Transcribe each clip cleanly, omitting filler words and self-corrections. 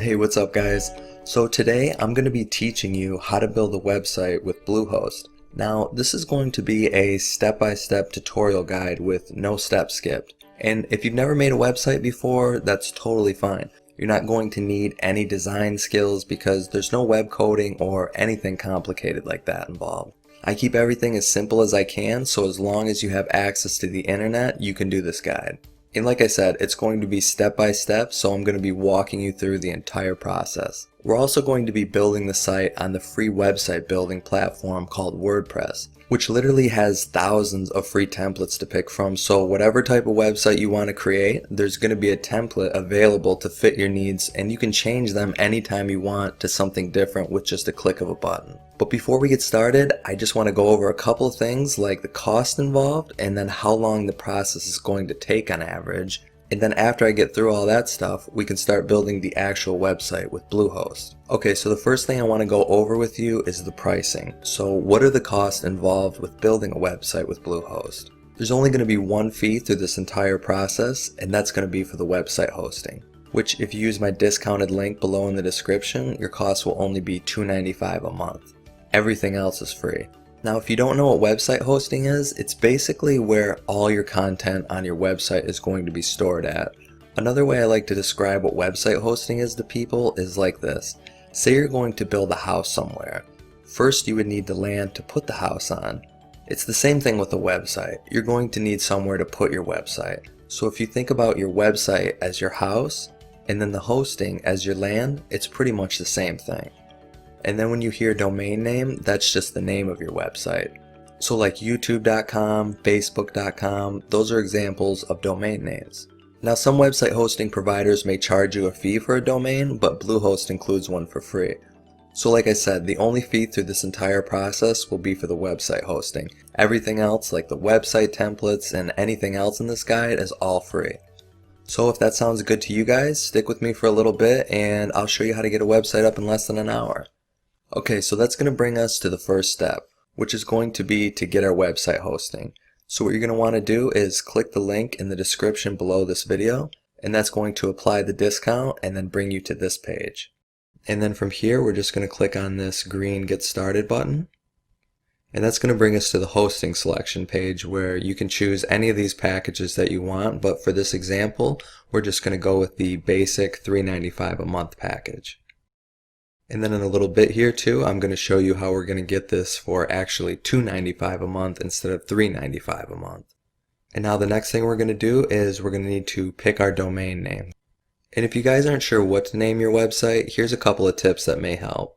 Hey, what's up guys? So today I'm going to be teaching you how to build a website with Bluehost. Now this is going to be a step-by-step tutorial guide with no steps skipped. And if you've never made a website before, that's totally fine. You're not going to need any design skills because there's no web coding or anything complicated like that involved. I keep everything as simple as I can, so as long as you have access to the internet, you can do this guide. And like I said, it's going to be step by step, so I'm going to be walking you through the entire process. We're also going to be building the site on the free website building platform called WordPress, which literally has thousands of free templates to pick from, so whatever type of website you want to create, there's going to be a template available to fit your needs, and you can change them anytime you want to something different with just a click of a button. But before we get started, I just want to go over a couple of things like the cost involved and then how long the process is going to take on average. And then after I get through all that stuff, we can start building the actual website with Bluehost. Okay, so the first thing I want to go over with you is the pricing. So what are the costs involved with building a website with Bluehost? There's only going to be one fee through this entire process, and that's going to be for the website hosting, which if you use my discounted link below in the description, your cost will only be $2.95 a month. Everything else is free. Now if you don't know what website hosting is, it's basically where all your content on your website is going to be stored at. Another way I like to describe what website hosting is to people is like this. Say you're going to build a house somewhere. First you would need the land to put the house on. It's the same thing with a website. You're going to need somewhere to put your website. So if you think about your website as your house and then the hosting as your land, it's pretty much the same thing. And then when you hear domain name, that's just the name of your website. So like youtube.com, facebook.com, those are examples of domain names. Now some website hosting providers may charge you a fee for a domain, but Bluehost includes one for free. So like I said, the only fee through this entire process will be for the website hosting. Everything else like the website templates and anything else in this guide is all free. So if that sounds good to you guys, stick with me for a little bit and I'll show you how to get a website up in less than an hour. Okay, so that's going to bring us to the first step, which is going to be to get our website hosting. So what you're going to want to do is click the link in the description below this video, and that's going to apply the discount and then bring you to this page. And then from here, we're just going to click on this green Get Started button. And that's going to bring us to the hosting selection page where you can choose any of these packages that you want, but for this example, we're just going to go with the basic $3.95 a month package. And then in a little bit here too, I'm going to show you how we're going to get this for actually $2.95 a month instead of $3.95 a month. And now the next thing we're going to do is we're going to need to pick our domain name. And if you guys aren't sure what to name your website, here's a couple of tips that may help.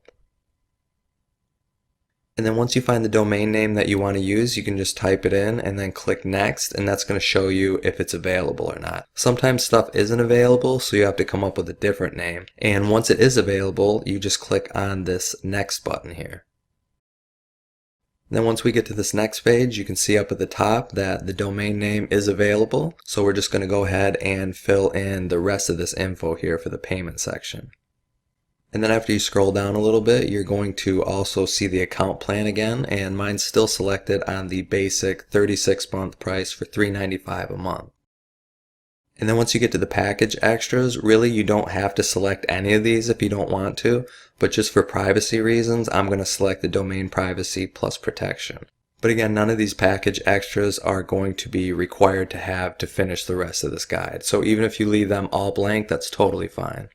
And then once you find the domain name that you want to use, you can just type it in and then click next, and that's going to show you if it's available or not. Sometimes stuff isn't available, so you have to come up with a different name. And once it is available, you just click on this next button here. And then once we get to this next page, you can see up at the top that the domain name is available. So we're just going to go ahead and fill in the rest of this info here for the payment section. And then after you scroll down a little bit, you're going to also see the account plan again, and mine's still selected on the basic 36-month price for $3.95 a month. And then once you get to the package extras, really you don't have to select any of these if you don't want to, but just for privacy reasons, I'm going to select the domain privacy plus protection. But again, none of these package extras are going to be required to have to finish the rest of this guide. So even if you leave them all blank, that's totally fine.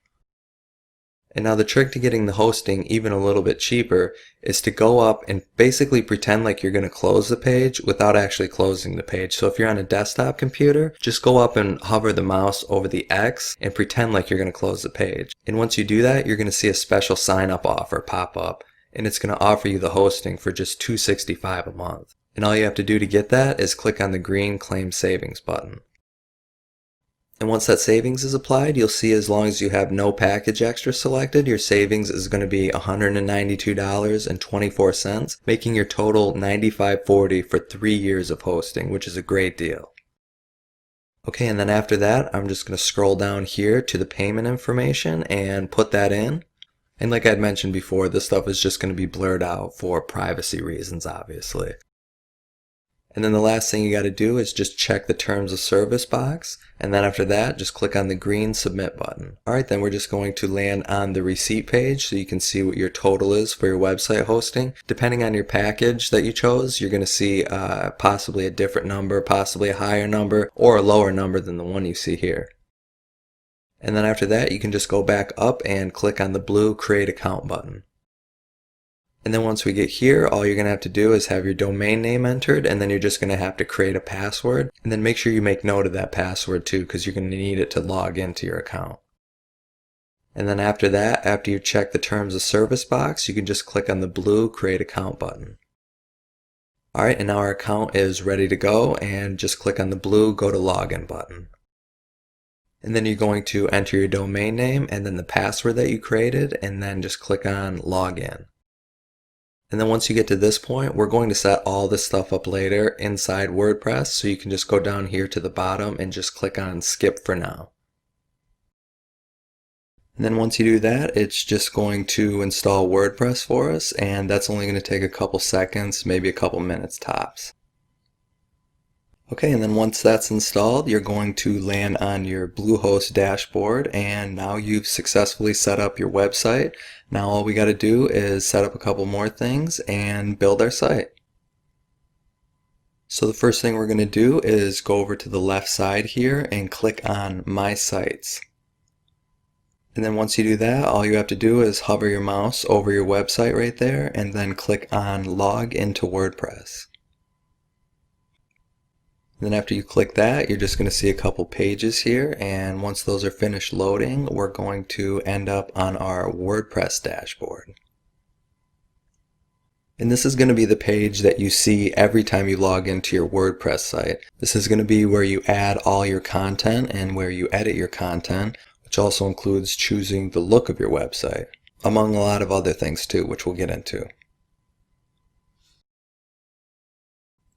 And now the trick to getting the hosting even a little bit cheaper is to go up and basically pretend like you're going to close the page without actually closing the page. So if you're on a desktop computer, just go up and hover the mouse over the X and pretend like you're going to close the page. And once you do that, you're going to see a special sign up offer pop up, and it's going to offer you the hosting for just $2.65 a month. And all you have to do to get that is click on the green Claim Savings button. And once that savings is applied, you'll see as long as you have no package extra selected, your savings is going to be $192.24, making your total $95.40 for 3 years of hosting, which is a great deal. Okay, and then after that, I'm just going to scroll down here to the payment information and put that in. And like I'd mentioned before, this stuff is just going to be blurred out for privacy reasons, obviously. And then the last thing you got to do is just check the terms of service box, and then after that just click on the green submit button. Alright, then we're just going to land on the receipt page so you can see what your total is for your website hosting. Depending on your package that you chose, you're going to see possibly a different number, possibly a higher number, or a lower number than the one you see here. And then after that you can just go back up and click on the blue create account button. And then once we get here, all you're going to have to do is have your domain name entered, and then you're just going to have to create a password. And then make sure you make note of that password too, because you're going to need it to log into your account. And then after that, after you check the terms of service box, you can just click on the blue create account button. Alright, and now our account is ready to go, and just click on the blue go to login button. And then you're going to enter your domain name and then the password that you created, and then just click on login. And then once you get to this point, we're going to set all this stuff up later inside WordPress, so you can just go down here to the bottom and just click on skip for now. And then once you do that, it's just going to install WordPress for us, and that's only going to take a couple seconds, maybe a couple minutes tops. Okay, and then once that's installed, you're going to land on your Bluehost dashboard, and now you've successfully set up your website. Now all we got to do is set up a couple more things and build our site. So the first thing we're going to do is go over to the left side here and click on My Sites. And then once you do that, all you have to do is hover your mouse over your website right there and then click on Log into WordPress. Then after you click that, you're just going to see a couple pages here, and once those are finished loading, we're going to end up on our WordPress dashboard. And this is going to be the page that you see every time you log into your WordPress site. This is going to be where you add all your content and where you edit your content, which also includes choosing the look of your website, among a lot of other things too, which we'll get into.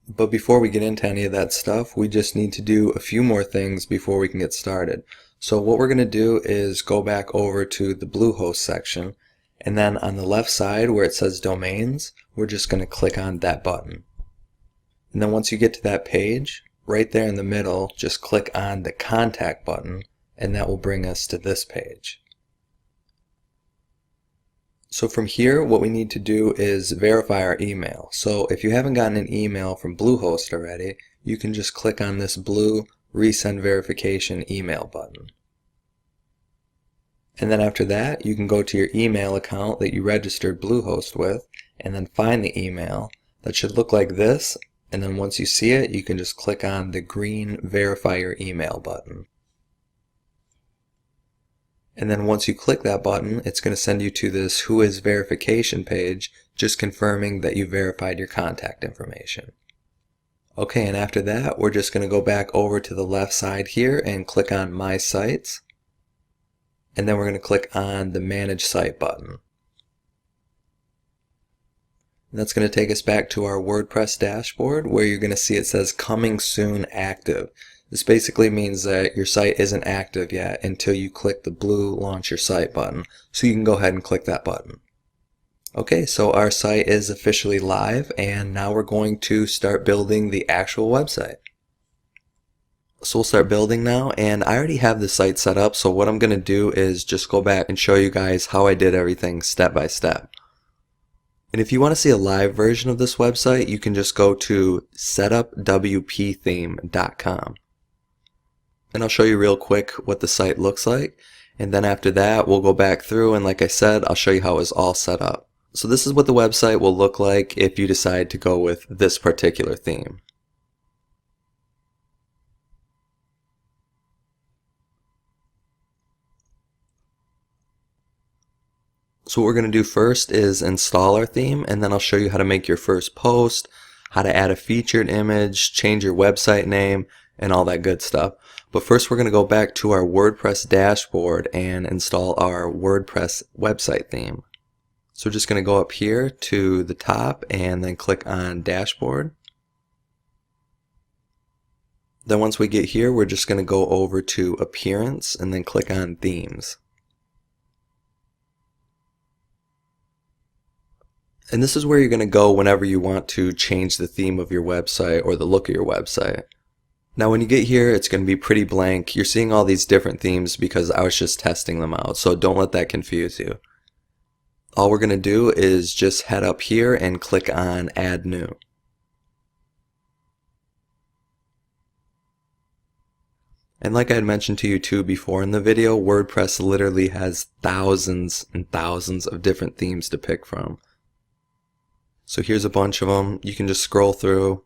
But before we get into any of that stuff, we just need to do a few more things before we can get started. So what we're going to do is go back over to the Bluehost section, and then on the left side where it says domains, we're just going to click on that button. And then once you get to that page, right there in the middle, just click on the contact button, and that will bring us to this page. So from here, what we need to do is verify our email. So if you haven't gotten an email from Bluehost already, you can just click on this blue resend verification email button. And then after that, you can go to your email account that you registered Bluehost with, and then find the email. That should look like this, and then once you see it, you can just click on the green verify your email button. And then once you click that button, it's going to send you to this Who Is verification page, just confirming that you verified your contact information. Okay, and after that, we're just going to go back over to the left side here and click on My Sites. And then we're going to click on the Manage Site button. And that's going to take us back to our WordPress dashboard, where you're going to see it says Coming Soon Active. This basically means that your site isn't active yet until you click the blue Launch Your Site button. So you can go ahead and click that button. Okay, so our site is officially live, and now we're going to start building the actual website. So we'll start building now, and I already have the site set up, so what I'm going to do is just go back and show you guys how I did everything step by step. And if you want to see a live version of this website, you can just go to setupwptheme.com. And I'll show you real quick what the site looks like, and then after that we'll go back through, and like I said, I'll show you how it's all set up. So this is what the website will look like if you decide to go with this particular theme. So what we're going to do first is install our theme, and then I'll show you how to make your first post, how to add a featured image, change your website name, and all that good stuff. But first we're going to go back to our WordPress dashboard and install our WordPress website theme. So we're just going to go up here to the top and then click on Dashboard. Then once we get here, we're just going to go over to Appearance and then click on Themes. And this is where you're going to go whenever you want to change the theme of your website or the look of your website. Now when you get here, it's going to be pretty blank. You're seeing all these different themes because I was just testing them out, so don't let that confuse you. All we're going to do is just head up here and click on Add New. And like I had mentioned to you too before in the video, WordPress literally has thousands and thousands of different themes to pick from. So here's a bunch of them. You can just scroll through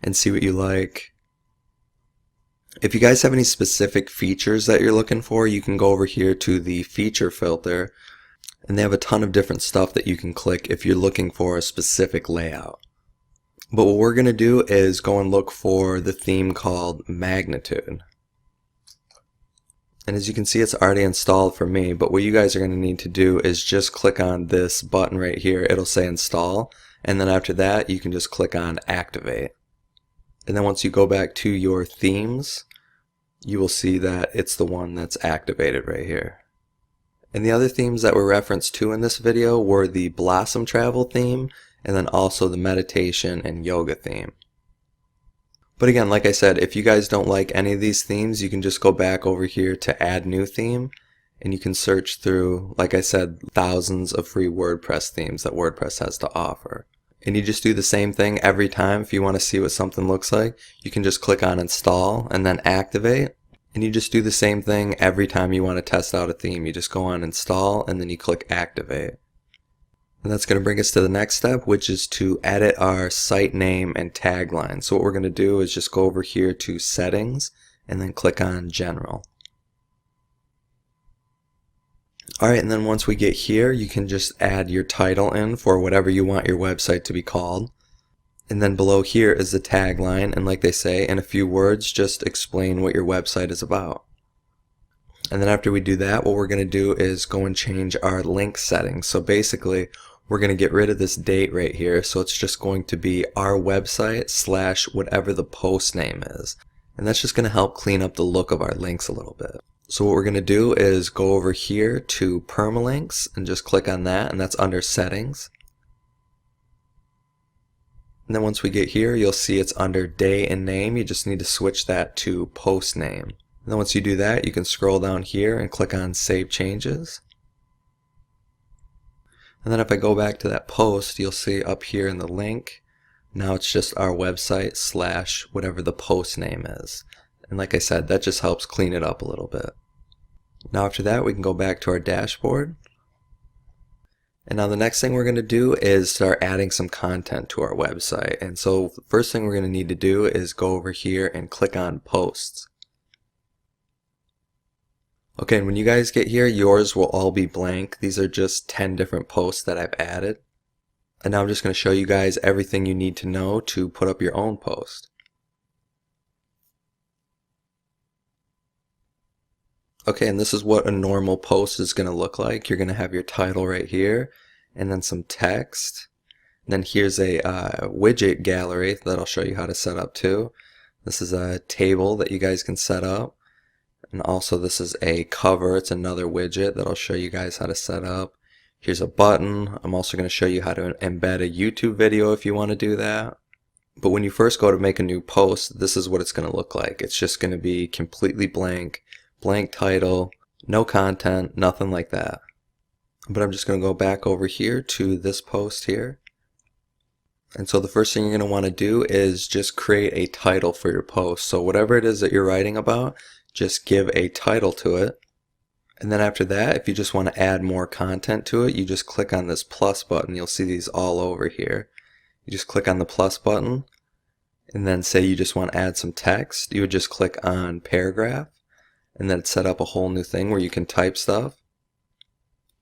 and see what you like. If you guys have any specific features that you're looking for, you can go over here to the feature filter, and they have a ton of different stuff that you can click if you're looking for a specific layout. But what we're going to do is go and look for the theme called Magnitude. And as you can see, it's already installed for me, but what you guys are going to need to do is just click on this button right here. It'll say install, and then after that you can just click on activate. And then once you go back to your themes, you will see that it's the one that's activated right here. And the other themes that were referenced to in this video were the Blossom Travel theme, and then also the meditation and yoga theme. But again, like I said, if you guys don't like any of these themes, you can just go back over here to Add New Theme, and you can search through, like I said, thousands of free WordPress themes that WordPress has to offer. And you just do the same thing every time. If you want to see what something looks like, you can just click on install and then activate. And you just do the same thing every time you want to test out a theme. You just go on install and then you click activate. And that's going to bring us to the next step, which is to edit our site name and tagline. So what we're going to do is just go over here to settings and then click on general. Alright, and then once we get here, you can just add your title in for whatever you want your website to be called. And then below here is the tagline, and like they say, in a few words, just explain what your website is about. And then after we do that, what we're going to do is go and change our link settings. So basically, we're going to get rid of this date right here, so it's just going to be our website / whatever the post name is. And that's just going to help clean up the look of our links a little bit. So what we're going to do is go over here to permalinks and just click on that, and that's under settings. And then once we get here, you'll see it's under day and name. You just need to switch that to post name. And then once you do that, you can scroll down here and click on Save Changes. And then if I go back to that post, you'll see up here in the link, now it's just our website / whatever the post name is. And like I said, that just helps clean it up a little bit. Now after that, we can go back to our dashboard. And now the next thing we're going to do is start adding some content to our website. And so the first thing we're going to need to do is go over here and click on posts. Okay, and when you guys get here, yours will all be blank. These are just 10 different posts that I've added. And now I'm just going to show you guys everything you need to know to put up your own post. Okay, and this is what a normal post is going to look like. You're going to have your title right here, and then some text. And then here's a widget gallery that I'll show you how to set up too. This is a table that you guys can set up. And also this is a cover. It's another widget that I'll show you guys how to set up. Here's a button. I'm also going to show you how to embed a YouTube video if you want to do that. But when you first go to make a new post, this is what it's going to look like. It's just going to be completely blank. Blank title, no content, nothing like that. But I'm just going to go back over here to this post here. And so the first thing you're going to want to do is just create a title for your post. So whatever it is that you're writing about, just give a title to it. And then after that, if you just want to add more content to it, you just click on this plus button. You'll see these all over here. You just click on the plus button, and then say you just want to add some text. You would just click on paragraph. And then set up a whole new thing where you can type stuff.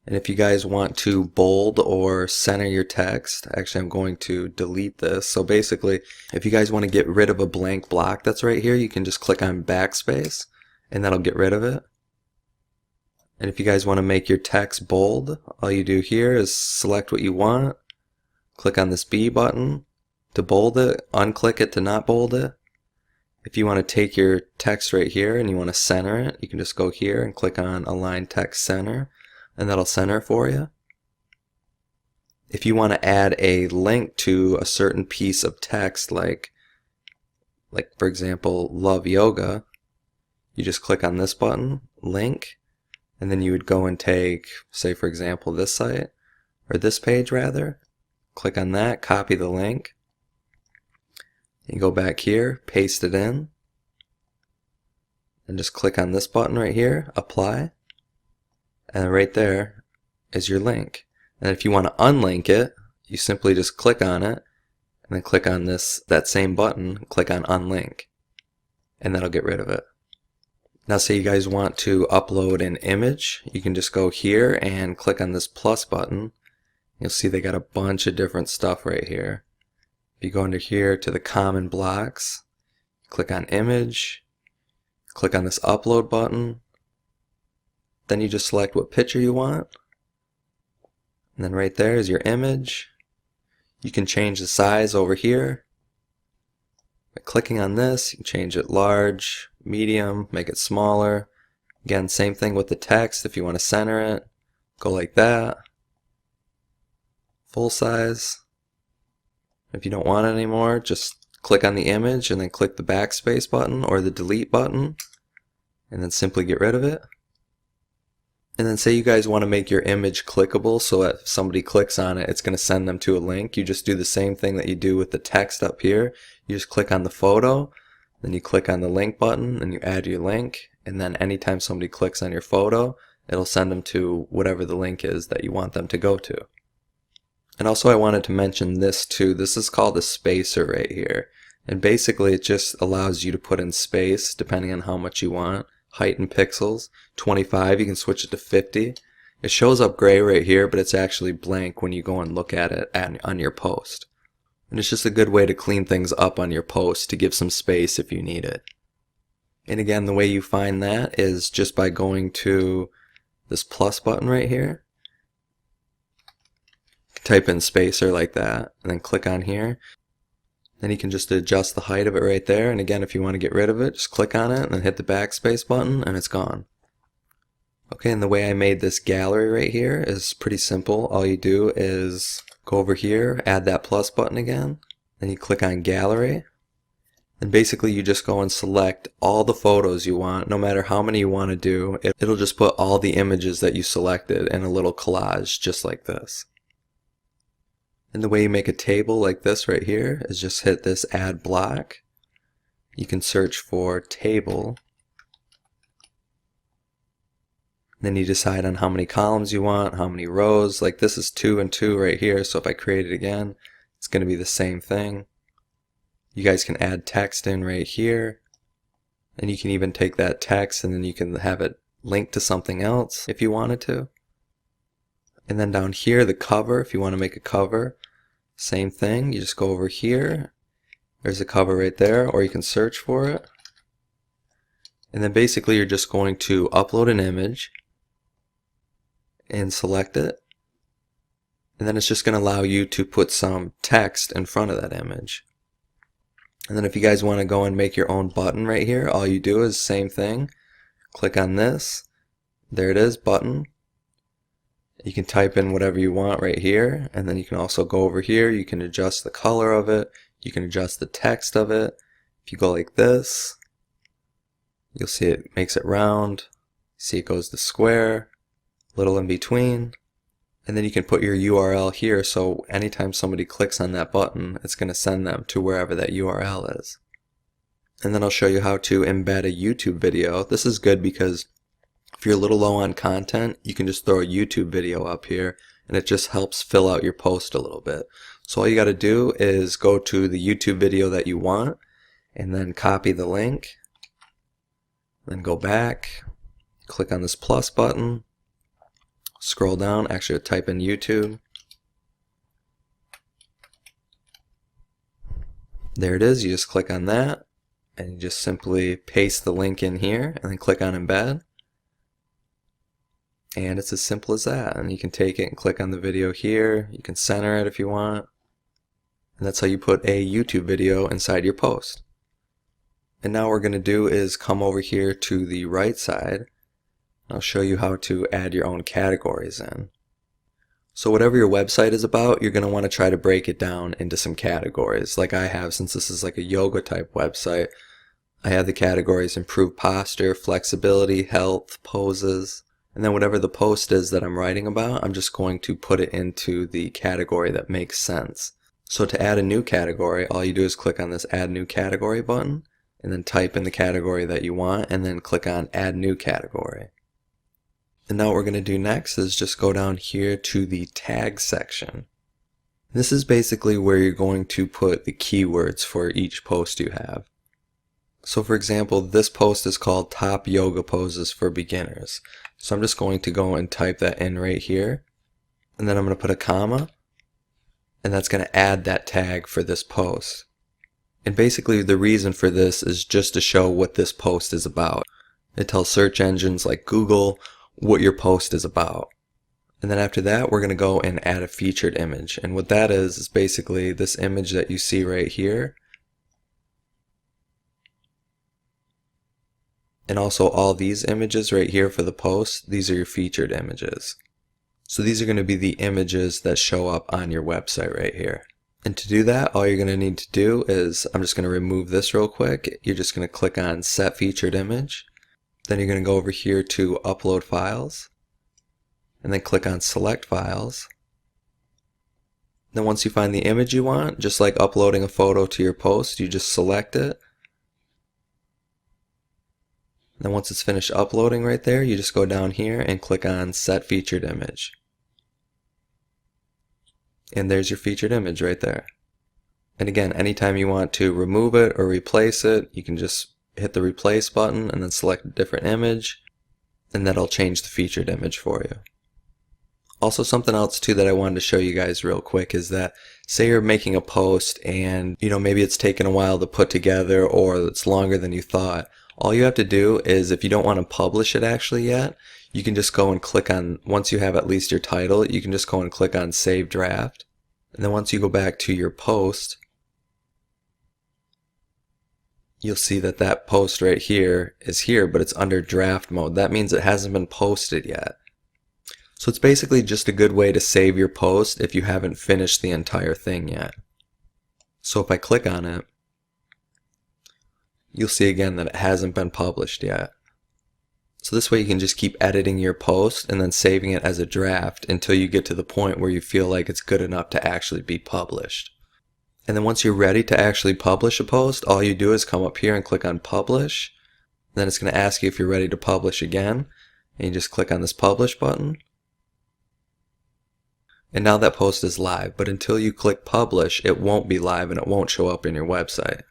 And if you guys want to bold or center your text, actually I'm going to delete this. So basically, if you guys want to get rid of a blank block that's right here, you can just click on backspace and that'll get rid of it. And if you guys want to make your text bold, all you do here is select what you want, click on this B button to bold it, unclick it to not bold it. If you want to take your text right here and you want to center it, you can just go here and click on Align Text Center, and that'll center for you. If you want to add a link to a certain piece of text, like for example, love yoga, you just click on this button, link, and then you would go and take, say for example, this site, or this page rather, click on that, copy the link, you go back here, paste it in, and just click on this button right here, apply, and right there is your link. And if you want to unlink it, you simply just click on it, and then click on that same button, click on unlink, and that'll get rid of it. Now say you guys want to upload an image, you can just go here and click on this plus button. You'll see they got a bunch of different stuff right here. If you go under here to the common blocks, click on image, click on this upload button, then you just select what picture you want, and then right there is your image. You can change the size over here. By clicking on this, you can change it large, medium, make it smaller. Again, same thing with the text. If you want to center it, go like that. Full size. If you don't want it anymore, just click on the image and then click the backspace button or the delete button, and then simply get rid of it. And then say you guys want to make your image clickable so that if somebody clicks on it, it's going to send them to a link. You just do the same thing that you do with the text up here. You just click on the photo, then you click on the link button, and you add your link, and then anytime somebody clicks on your photo, it'll send them to whatever the link is that you want them to go to. And also I wanted to mention this too. This is called a spacer right here. And basically it just allows you to put in space depending on how much you want. Height in pixels, 25, you can switch it to 50. It shows up gray right here, but it's actually blank when you go and look at it on your post. And it's just a good way to clean things up on your post to give some space if you need it. And again, the way you find that is just by going to this plus button right here. Type in spacer like that, and then click on here. Then you can just adjust the height of it right there, and again if you want to get rid of it, just click on it and then hit the backspace button and it's gone. Okay, and the way I made this gallery right here is pretty simple. All you do is go over here, add that plus button again, then you click on gallery, and basically you just go and select all the photos you want, no matter how many you want to do. It'll just put all the images that you selected in a little collage just like this. And the way you make a table like this right here is just hit this add block. You can search for table. Then you decide on how many columns you want, how many rows. Like this is 2 and 2 right here, so if I create it again, it's going to be the same thing. You guys can add text in right here. And you can even take that text and then you can have it linked to something else if you wanted to. And then down here, the cover, if you want to make a cover, same thing. You just go over here. There's a cover right there, or you can search for it. And then basically you're just going to upload an image and select it. And then it's just going to allow you to put some text in front of that image. And then if you guys want to go and make your own button right here, all you do is same thing. Click on this. There it is, button. You can type in whatever you want right here, and then you can also go over here, you can adjust the color of it, you can adjust the text of it. If you go like this, you'll see it makes it round, see it goes to square, little in between, and then you can put your URL here, so anytime somebody clicks on that button, it's going to send them to wherever that URL is. And then I'll show you how to embed a YouTube video. This is good because if you're a little low on content, you can just throw a YouTube video up here and it just helps fill out your post a little bit. So all you got to do is go to the YouTube video that you want and then copy the link, then go back, click on this plus button, scroll down, actually type in YouTube. There it is, you just click on that and you just simply paste the link in here and then click on embed. And it's as simple as that. And you can take it and click on the video here. You can center it if you want. And that's how you put a YouTube video inside your post. And now what we're going to do is come over here to the right side. I'll show you how to add your own categories in. So whatever your website is about, you're going to want to try to break it down into some categories. Like I have, since this is like a yoga type website, I have the categories improve posture, flexibility, health, poses, and then whatever the post is that I'm writing about, I'm just going to put it into the category that makes sense. So to add a new category, all you do is click on this add new category button, and then type in the category that you want, and then click on add new category. And now what we're going to do next is just go down here to the tag section. This is basically where you're going to put the keywords for each post you have. So for example, this post is called Top Yoga Poses for Beginners. So I'm just going to go and type that in right here. And then I'm going to put a comma. And that's going to add that tag for this post. And basically the reason for this is just to show what this post is about. It tells search engines like Google what your post is about. And then after that, we're going to go and add a featured image. And what that is basically this image that you see right here. And also all these images right here for the post, these are your featured images. So these are going to be the images that show up on your website right here. And to do that, all you're going to need to do is, I'm just going to remove this real quick. You're just going to click on Set Featured Image. Then you're going to go over here to Upload Files. And then click on Select Files. Then once you find the image you want, just like uploading a photo to your post, you just select it. Then once it's finished uploading right there, you just go down here and click on Set Featured Image. And there's your featured image right there. And again, anytime you want to remove it or replace it, you can just hit the replace button and then select a different image, and that'll change the featured image for you. Also, something else too that I wanted to show you guys real quick is that say you're making a post and maybe it's taken a while to put together or it's longer than you thought. All you have to do is, if you don't want to publish it actually yet, you can just go and click on, once you have at least your title, you can just go and click on Save Draft. And then once you go back to your post, you'll see that that post right here is here, but it's under draft mode. That means it hasn't been posted yet. So it's basically just a good way to save your post if you haven't finished the entire thing yet. So if I click on it, you'll see again that it hasn't been published yet. So this way you can just keep editing your post and then saving it as a draft until you get to the point where you feel like it's good enough to actually be published. And then once you're ready to actually publish a post, all you do is come up here and click on Publish. Then it's going to ask you if you're ready to publish again. And you just click on this Publish button. And now that post is live, but until you click Publish, it won't be live and it won't show up in your website.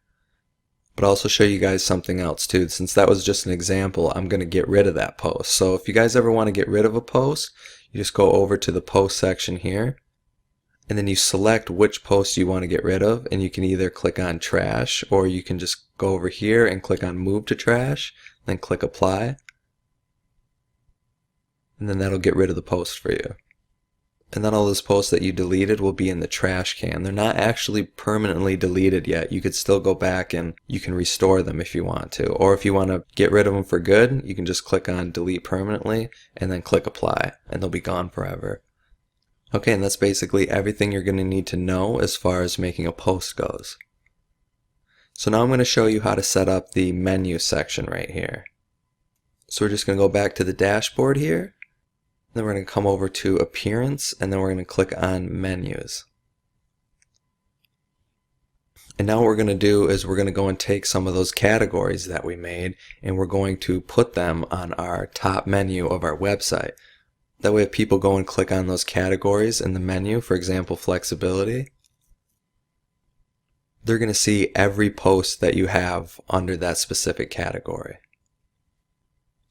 But I'll also show you guys something else too. Since that was just an example, I'm going to get rid of that post. So if you guys ever want to get rid of a post, you just go over to the post section here, and then you select which post you want to get rid of, and you can either click on trash, or you can just go over here and click on move to trash, then click apply, and then that'll get rid of the post for you. And then all those posts that you deleted will be in the trash can. They're not actually permanently deleted yet. You could still go back and you can restore them if you want to. Or if you want to get rid of them for good, you can just click on delete permanently and then click apply, and they'll be gone forever. Okay, and that's basically everything you're going to need to know as far as making a post goes. So now I'm going to show you how to set up the menu section right here. So we're just going to go back to the dashboard here. Then we're going to come over to Appearance, and then we're going to click on Menus. And now what we're going to do is we're going to go and take some of those categories that we made, and we're going to put them on our top menu of our website. That way if people go and click on those categories in the menu, for example flexibility, they're going to see every post that you have under that specific category.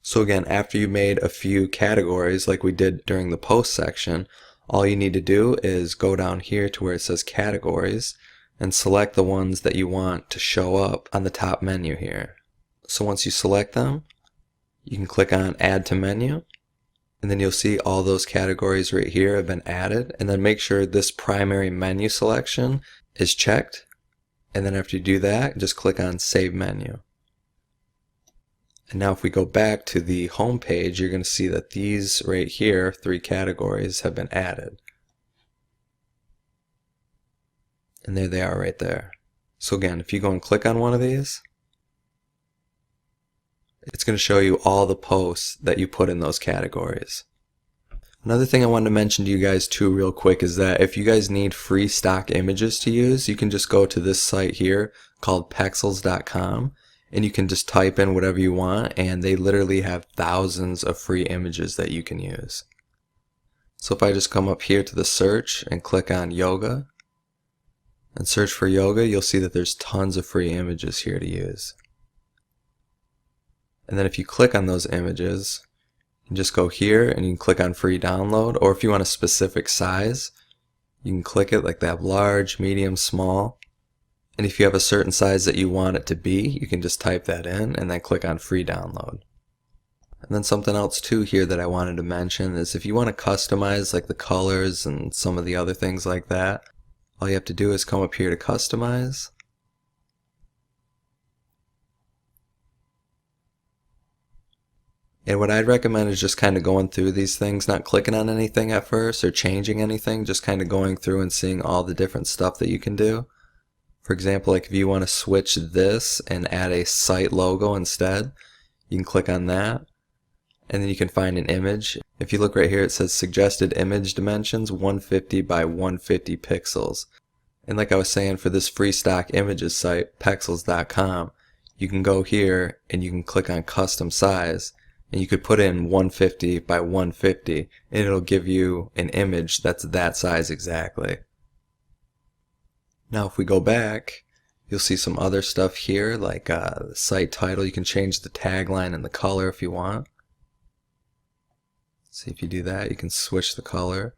So again, after you made a few categories like we did during the post section, all you need to do is go down here to where it says categories and select the ones that you want to show up on the top menu here. So once you select them, you can click on Add to Menu, and then you'll see all those categories right here have been added, and then make sure this primary menu selection is checked, and then after you do that, just click on Save Menu. And now if we go back to the home page, you're going to see that these right here, 3 categories, have been added. And there they are right there. So again, if you go and click on one of these, it's going to show you all the posts that you put in those categories. Another thing I wanted to mention to you guys too real quick is that if you guys need free stock images to use, you can just go to this site here called pexels.com and you can just type in whatever you want, and they literally have thousands of free images that you can use. So if I just come up here to the search and click on yoga and search for yoga, you'll see that there's tons of free images here to use. And then if you click on those images, you can just go here and you can click on free download, or if you want a specific size, you can click it like that, large, medium, small. And if you have a certain size that you want it to be, you can just type that in and then click on free download. And then something else too here that I wanted to mention is if you want to customize like the colors and some of the other things like that, all you have to do is come up here to customize. And what I'd recommend is just kind of going through these things, not clicking on anything at first or changing anything, just kind of going through and seeing all the different stuff that you can do. For example, like if you want to switch this and add a site logo instead, you can click on that and then you can find an image. If you look right here, it says suggested image dimensions 150 by 150 pixels. And like I was saying, for this free stock images site, pexels.com, you can go here and you can click on custom size and you could put in 150 by 150 and it'll give you an image that's that size exactly. Now if we go back, you'll see some other stuff here like the site title. You can change the tagline and the color if you want. See, if you do that, you can switch the color.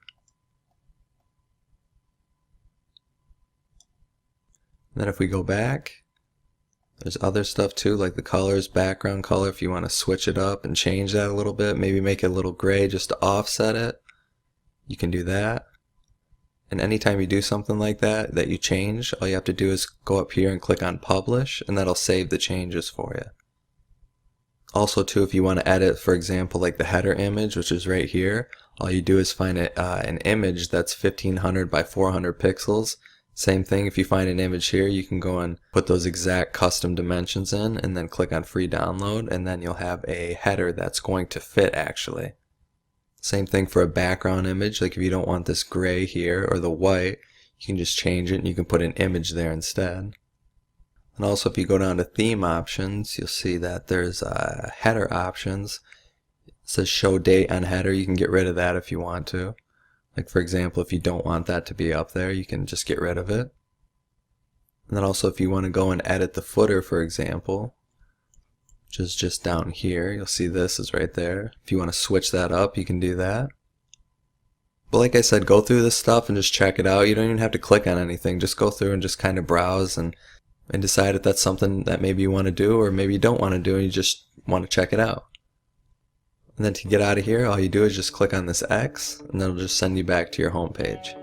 And then if we go back, there's other stuff too, like the colors, background color. If you want to switch it up and change that a little bit, maybe make it a little gray just to offset it, you can do that. And anytime you do something like that you change, all you have to do is go up here and click on publish, and that'll save the changes for you. Also too, if you want to edit, for example, like the header image, which is right here, all you do is find an image that's 1500 by 400 pixels. Same thing, if you find an image here, you can go and put those exact custom dimensions in and then click on free download, and then you'll have a header that's going to fit actually. Same thing for a background image, like if you don't want this gray here or the white, you can just change it and you can put an image there instead. And also if you go down to theme options, you'll see that there's header options. It says show date on header. You can get rid of that if you want to. Like for example, if you don't want that to be up there, you can just get rid of it. And then also if you want to go and edit the footer, for example, which is just down here, you'll see this is right there. If you want to switch that up, you can do that. But like I said, go through this stuff and just check it out. You don't even have to click on anything. Just go through and just kind of browse and decide if that's something that maybe you want to do or maybe you don't want to do and you just want to check it out. And then to get out of here, all you do is just click on this X and that'll just send you back to your home page.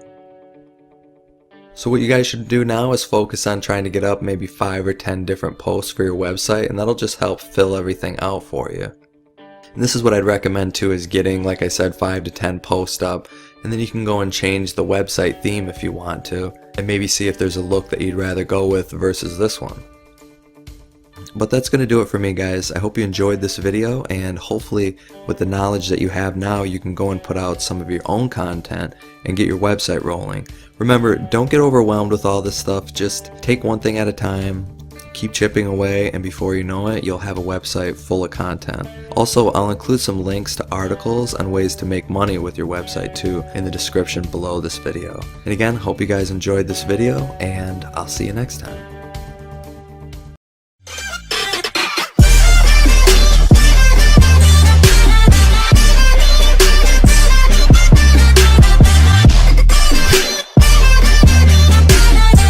So what you guys should do now is focus on trying to get up maybe 5 or 10 different posts for your website, and that'll just help fill everything out for you. And this is what I'd recommend too, is getting, like I said, 5 to 10 posts up, and then you can go and change the website theme if you want to, and maybe see if there's a look that you'd rather go with versus this one. But that's going to do it for me, guys. I hope you enjoyed this video, and hopefully with the knowledge that you have now, you can go and put out some of your own content and get your website rolling. Remember, don't get overwhelmed with all this stuff. Just take one thing at a time, keep chipping away, and before you know it, you'll have a website full of content. Also, I'll include some links to articles on ways to make money with your website too in the description below this video. And again, hope you guys enjoyed this video, and I'll see you next time.